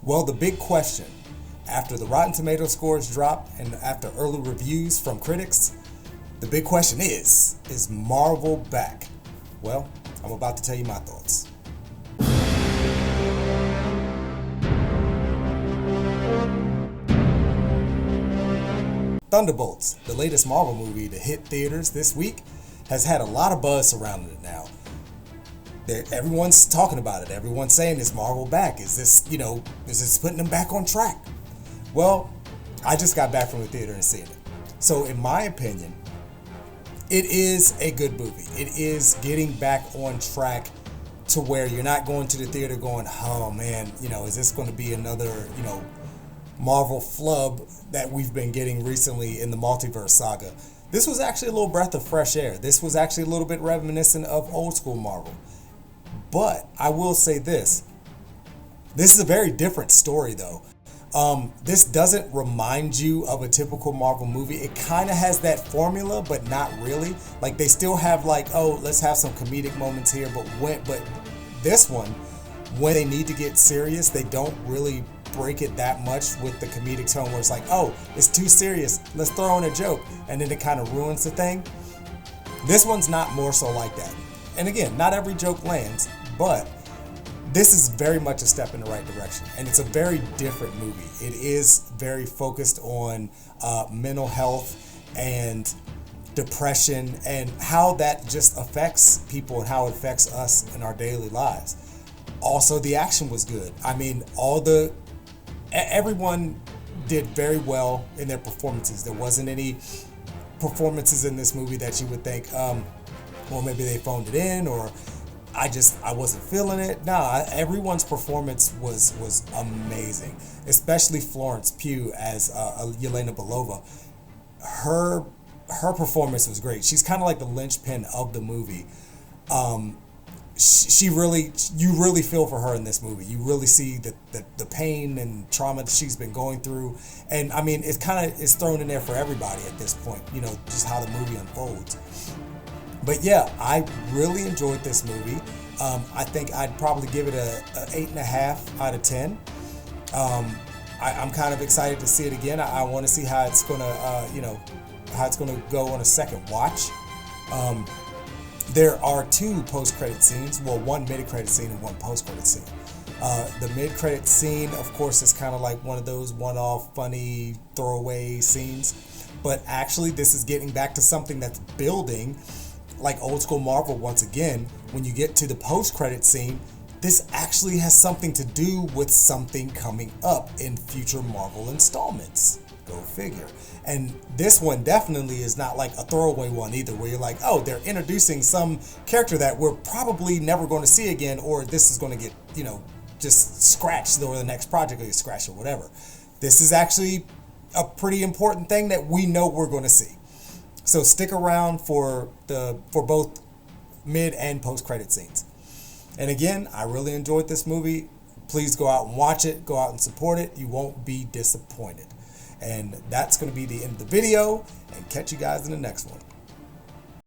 Well, the big question, after the Rotten Tomato scores drop and after early reviews from critics, the big question is Marvel back? Well, I'm about to tell you my thoughts. Thunderbolts, the latest Marvel movie to hit theaters this week, has had a lot of buzz surrounding it now. Everyone's talking about it. Everyone's saying, is Marvel back? Is this putting them back on track? Well, I just got back from the theater and seen it. So in my opinion, it is a good movie. It is getting back on track to where you're not going to the theater going, oh man, is this going to be another, Marvel flub that we've been getting recently in the multiverse saga. This was actually a little breath of fresh air. This was actually a little bit reminiscent of old school Marvel. But I will say this is a very different story though. This doesn't remind you of a typical Marvel movie. It kind of has that formula, but not really. Like they still have let's have some comedic moments here, but this one, when they need to get serious, they don't really break it that much with the comedic tone where it's like, oh, it's too serious, let's throw in a joke, and then it kind of ruins the thing. This one's not more so like that. And again, not every joke lands, but this is very much a step in the right direction, and it's a very different movie. It is very focused on mental health and depression and how that just affects people and how it affects us in our daily lives. Also, the action was good. I mean, everyone did very well in their performances. There wasn't any performances in this movie that you would think, well, maybe they phoned it in, or I wasn't feeling it. Nah, everyone's performance was amazing, especially Florence Pugh as Yelena Belova. Her performance was great. She's kind of like the linchpin of the movie. You really feel for her in this movie. You really see the pain and trauma that she's been going through, and I mean, it's thrown in there for everybody at this point. Just how the movie unfolds. But yeah, I really enjoyed this movie. I think I'd probably give it a 8.5 out of 10. I'm kind of excited to see it again. I want to see how it's gonna go on a second watch. There are 2 post-credit scenes. Well, one mid-credit scene and one post-credit scene. The mid-credit scene, of course, is kind of like one of those one-off, funny, throwaway scenes. But actually, this is getting back to something that's building, like old school Marvel once again. When you get to the post-credit scene, this actually has something to do with something coming up in future Marvel installments. Go figure. And this one definitely is not like a throwaway one either, where you're like, oh, they're introducing some character that we're probably never going to see again, or this is going to get, just scratched, or the next project will get scratched or whatever. This is actually a pretty important thing that we know we're going to see. So stick around for both mid and post-credit scenes. And again, I really enjoyed this movie. Please go out and watch it. Go out and support it. You won't be disappointed. And that's going to be the end of the video, and catch you guys in the next one.